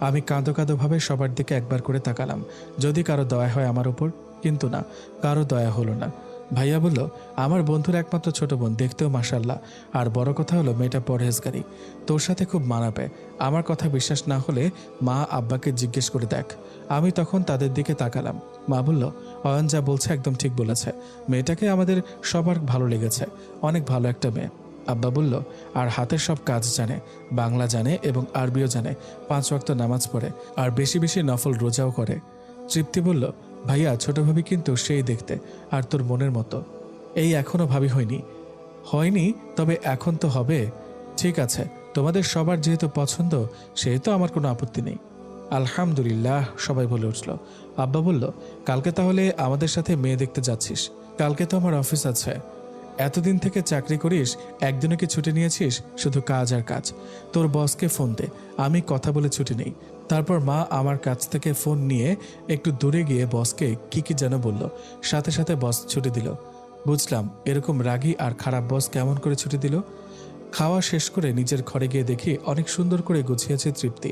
আমি কাঁদো কাঁদো ভাবে সবার দিকে একবার করে তাকালাম, যদি কারো দয়া হয় আমার উপর। কিন্তু না, কারো দয়া হলো না। ভাইয়া বলল, আমার বন্ধুর একমাত্র ছোট বোন, দেখতেও মাশাল্লাহ, আর বড় কথা হলো মেয়েটা পরহেজগারী, তোর সাথে খুব মানাবে। আমার কথা বিশ্বাস না হলে মা আব্বাকে জিজ্ঞেস করে দেখ। আমি তখন তাদের দিকে তাকালাম। মা বলল, অয়ন যা বলছে একদম ঠিক বলেছে, মেয়েটাকে আমাদের সবার ভালো লেগেছে, অনেক ভালো একটা মেয়ে। আব্বা বলল, আর হাতের সব কাজ জানে, বাংলা জানে এবং আরবিও জানে, 5 ওয়াক্ত নামাজ পড়ে, আর বেশি বেশি নফল রোজাও করে। তৃপ্তি বলল, ভাইয়া ছোট ভাবি কিন্তু সেই দেখতে, আর তোর মনের মতো। এই এখনো ভাবি হয়নি। হয়নি, তবে এখন তো হবে। ঠিক আছে, তোমাদের সবার যেহেতু পছন্দ, সেহেতু আমার কোনো আপত্তি নেই। আলহামদুলিল্লাহ, সবাই বলে উঠল। আব্বা বলল, কালকে তাহলে আমাদের সাথে মেয়ে দেখতে যাচ্ছিস? কালকে তো আমার অফিস আছে। এতদিন থেকে চাকরি করিস, একদিনও কি ছুটি নিয়েছিস? শুধু কাজ আর কাজ। তোর বসকে ফোন দে, আমি কথা বলে ছুটি নেই। তারপর মা আমার কাছ থেকে ফোন নিয়ে একটু দূরে গিয়ে বসকে কি কি যেন বলল, সাথে সাথে বস ছুটি দিল। বুঝলাম এরকম রাগী আর খারাপ বস কেমন করে ছুটি দিল। খাওয়া শেষ করে নিজের ঘরে গিয়ে দেখি অনেক সুন্দর করে গুছিয়েছে তৃপ্তি।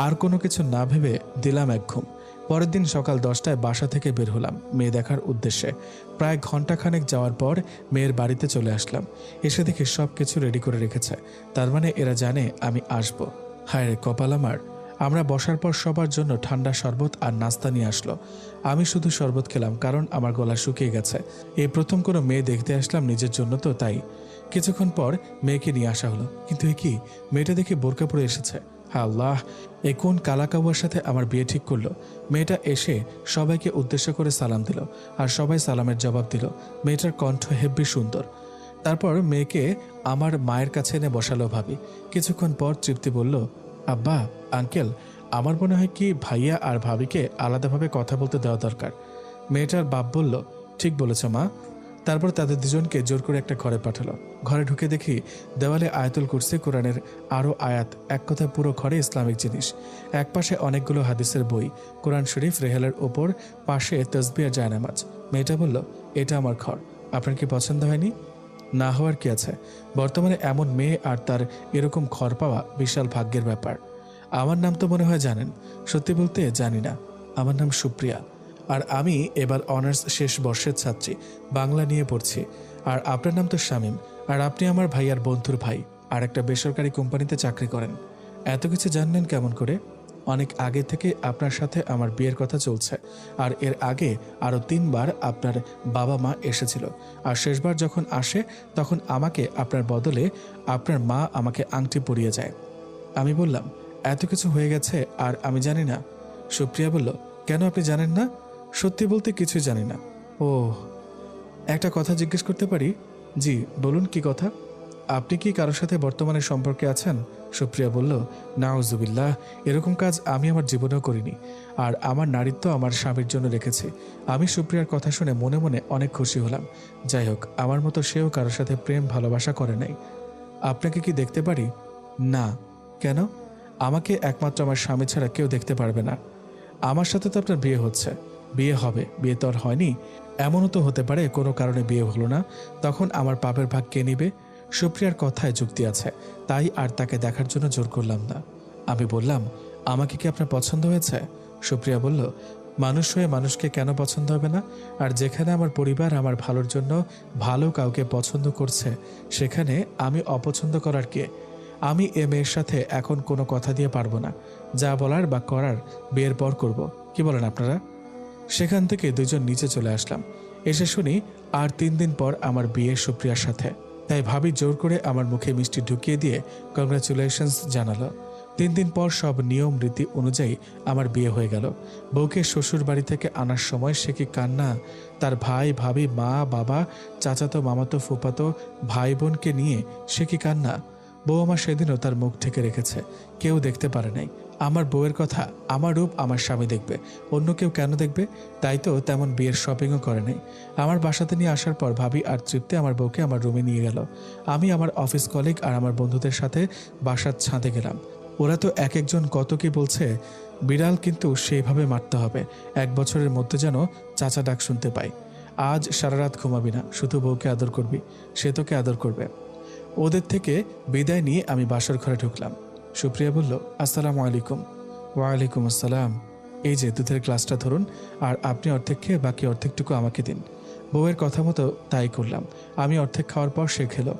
আর কোনো কিছু না ভেবে দিলাম এক ঘুম। পরের দিন সকাল 10টায় বাসা থেকে বের হলাম মেয়ে দেখার উদ্দেশ্যে। প্রায় ঘন্টাখানেক যাওয়ার পর মেয়ের বাড়িতে চলে আসলাম। এসে দেখি সব কিছু রেডি করে রেখেছে, তার মানে এরা জানে আমি আসব। হায় রে কপাল আমার। আমরা বসার পর সবার জন্য ঠান্ডা শরবত আর নাস্তা নিয়ে আসলো। আমি শুধু শরবত খেলাম, কারণ আমার গলা শুকিয়ে গেছে। এই প্রথম কোনো মেয়ে দেখতে আসলাম, নিজের জন্য তো, তাই। কিছুক্ষণ পর মেয়েকে নিয়ে আসা হলো, কিন্তু এ কি, মেয়েটা দেখে বোরকা পরে এসেছে। আল্লাহ, এ কোন কালাকাউয়ার সাথে আমার বিয়ে ঠিক করলো। মেয়েটা এসে সবাইকে উদ্দেশ্য করে সালাম দিল, আর সবাই সালামের জবাব দিল। মেয়েটার কণ্ঠ হেব্বি সুন্দর। তারপর মেয়েকে আমার মায়ের কাছে এনে বসালো ভাবি। কিছুক্ষণ পর তৃপ্তি বলল, আব্বা, আঙ্কেল, আমার মনে হয় কি ভাইয়া আর ভাবিকে আলাদাভাবে কথা বলতে দেওয়া দরকার। মেয়েটার বাপ বলল, ঠিক বলেছ মা। তারপর তাদের দুজনকে জোর করে একটা ঘরে পাঠালো। ঘরে ঢুকে দেখি দেওয়ালে আয়াতুল কুরসি, কোরআনের আরও আয়াত, এক কথা পুরো ঘরে ইসলামিক জিনিস। এক পাশে অনেকগুলো হাদিসের বই, কোরআন শরীফ রেহেলের ওপর, পাশে তসবিহ আর জায়নামাজ। মেয়েটা বলল, এটা আমার ঘর, আপনার কি পছন্দ হয়নি? না হওয়ার কি আছে, বর্তমানে এমন মেয়ে আর তার এরকম ঘর পাওয়া বিশাল ভাগ্যের ব্যাপার। আমার নাম তো মনে হয় জানেন। সত্যি বলতে জানি না। আমার নাম সুপ্রিয়া, আর আমি এবার অনার্স শেষ বর্ষের ছাত্রী, বাংলা নিয়ে পড়ছি। আর আপনার নাম তো শামীম, আর আপনি আমার ভাইয়ার বন্ধুর ভাই, আর একটা বেসরকারি কোম্পানিতে চাকরি করেন। এত কিছু জানলেন কেমন করে? অনেক আগে থেকে আপনার সাথে আমার বিয়ের কথা চলছে, আর এর আগে আরও 3বার আপনার বাবা মা এসেছিল। আর শেষবার যখন আসে তখন আমাকে আপনার বদলে আপনার মা আমাকে আংটি পরিয়ে যায়। আমি বললাম, এত কিছু হয়ে গেছে আর আমি জানি না। সুপ্রিয়া বলল, কেন আপনি জানেন না? সত্যি বলতে কিছুই জানি না। ও, একটা কথা জিজ্ঞেস করতে পারি? জি বলুন, কি কথা? আপনি কি কারোর সাথে বর্তমানে সম্পর্কে আছেন? সুপ্রিয়া বলল, নাউজুবিল্লাহ, এরকম কাজ আমি আমার জীবনেও করিনি, আর আমার নারীত্ব আমার স্বামীর জন্য রেখেছি। আমি সুপ্রিয়ার কথা শুনে মনে মনে অনেক খুশি হলাম। যাই হোক, আমার মতো সেও কারোর সাথে প্রেম ভালোবাসা করে নাই। আপনাকে কি দেখতে পারি? না। কেন? আমাকে একমাত্র আমার স্বামী ছাড়া কেউ দেখতে পারবে না। আমার সাথে তো আপনার বিয়ে হচ্ছে। বিয়ে হবে, বিয়ে তো আর হয়নি। এমনও তো হতে পারে কোনো কারণে বিয়ে হলো না, তখন আমার পাপের ভাগ কে নিবে? সুপ্রিয়ার কথায় যুক্তি আছে, তাই আর তাকে দেখার জন্য জোর করলাম না। আমি বললাম, আমাকে কি আপনার পছন্দ হয়েছে? সুপ্রিয়া বলল, মানুষ হয়ে মানুষকে কেন পছন্দ হবে না? আর যেখানে আমার পরিবার আমার ভালোর জন্য ভালো কাউকে পছন্দ করছে, সেখানে আমি অপছন্দ করার কে? আমি এ মেয়ের সাথে এখন কোনো কথা দিয়ে পারবো না। যা বলার বা করার বিয়ের পর করব। কি বলেন আপনারা? সেখান থেকে দুজন নিচে চলে আসলাম। এসে শুনি আর 3 দিন পর আমার বিয়ে সুপ্রিয়ার সাথে। তাই ভাবি জোর করে আমার মুখে মিষ্টি ঢুকিয়ে দিয়ে কংগ্রাচুলেশনস জানালো। 3 দিন পর সব নিয়ম রীতি অনুযায়ী আমার বিয়ে হয়ে গেল। বউকে শ্বশুর বাড়ি থেকে আনার সময় সে কি কান্না! তার ভাই ভাবি, মা বাবা, চাচাতো মামাতো ফুপাতো ভাই বোনকে নিয়ে সে কি কান্না! বউ আমার সেদিনও তার মুখ ঢেকে রেখেছে, কেউ দেখতে পারে নাই। আমার বউয়ের কথা, আমার রূপ আমার স্বামী দেখবে, অন্য কেউ কেন দেখবে? তাই তো তেমন বিয়ের শপিংও করে নাই। আমার বাসাতে নিয়ে আসার পর ভাবি আর তৃপ্তি আমার বউকে আমার রুমে নিয়ে গেল। আমি আমার অফিস কলিগ আর আমার বন্ধুদের সাথে বাসার ছাদে গেলাম। ওরা তো এক একজন কত কি বলছে। বিড়াল কিন্তু সেইভাবে মারতে হবে, 1 বছরের মধ্যে যেন চাচা ডাক শুনতে পাই। আজ সারা রাত ঘুমাবি না, শুধু বউকে আদর করবি, সে তোকে আদর করবে। ওদের থেকে বিদায় নিয়ে আমি বাসার ঘরে ঢুকলাম। সুপ্রিয়া বলল, আসসালামু আলাইকুম। ওয়ালাইকুম আসসালাম। এই যে দুধের গ্লাসটা ধরুন, আর আপনি অর্ধেক খেয়ে বাকি অর্ধেকটুকু আমাকে দিন। বউয়ের কথা মতো তাই করলাম। আমি অর্ধেক খাওয়ার পর সে খেলো।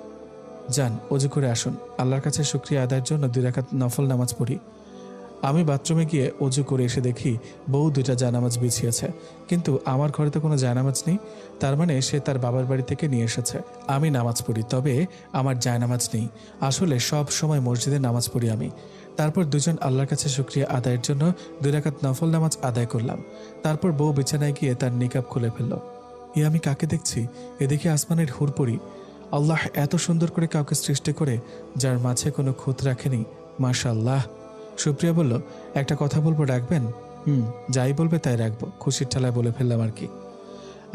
যান, অজু করে আসুন, আল্লাহর কাছে শুকরিয়া আদায়ের জন্য 2 রাকাত নফল নামাজ পড়ি। আমি বাথরুমে গিয়ে অজু করে এসে দেখি বউ 2টা জায়নামাজ বিছিয়েছে, কিন্তু আমার ঘরে তো কোনো জায়নামাজ নেই। তার মানে সে তার বাবার বাড়ি থেকে নিয়ে এসেছে। আমি নামাজ পড়ি, তবে আমার জায়নামাজ নেই। আসলে সব সময় মসজিদে নামাজ পড়ি আমি। তারপর দুজন আল্লাহর কাছে শুকরিয়া আদায়ের জন্য 2 রাকাত নফল নামাজ আদায় করলাম। তারপর বউ বিছানায় গিয়ে তার নিকাব খুলে ফেলল। আমি কাকে দেখছি? এদিকে আসমানের হুরপড়ি। আল্লাহ এত সুন্দর করে কাউকে সৃষ্টি করে যার মাঝে কোনো খুঁত রাখেনি। মাশাআল্লাহ। সুপ্রিয়া বলল, একটা কথা বলবো, রাখবেন? যাই বলবে তাই রাখবো, খুশির ঠেলায় বলে ফেললাম আর কি।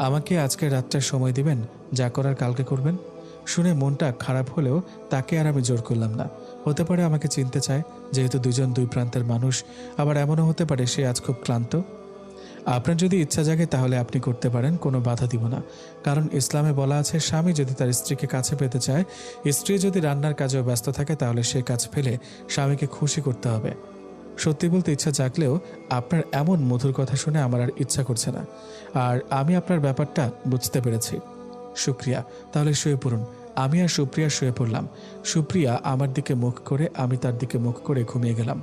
আমাকে আজকে রাতটা সময় দিবেন, যা করার কালকে করবেন। শুনে মনটা খারাপ হলেও তাকে আর আমি জোর করলাম না। হতে পারে আমাকে চিনতে চায়, যেহেতু দুজন দুই প্রান্তের মানুষ। আবার এমনও হতে পারে সে আজ খুব ক্লান্ত। আপনার যদি ইচ্ছা জাগে তাহলে আপনি করতে পারেন, কোনো বাধা দিব না। কারণ ইসলামে বলা আছে, স্বামী যদি তার স্ত্রীকে কাছে পেতে চায়, স্ত্রী যদি রান্নার কাজেও ব্যস্ত থাকে, তাহলে সে কাজ ফেলে স্বামীকে খুশি করতে হবে। সত্যি বলতে ইচ্ছা জাগলেও আপনার এমন মধুর কথা শুনে আমার আর ইচ্ছা করছে না। আর আমি আপনার ব্যাপারটা বুঝতে পেরেছি। শুক্রিয়া। তাহলে শুয়ে পড়ুন। আমি আর সুপ্রিয়া শুয়ে পড়লাম। সুপ্রিয়া আমার দিকে মুখ করে, আমি তার দিকে মুখ করে ঘুমিয়ে গেলাম।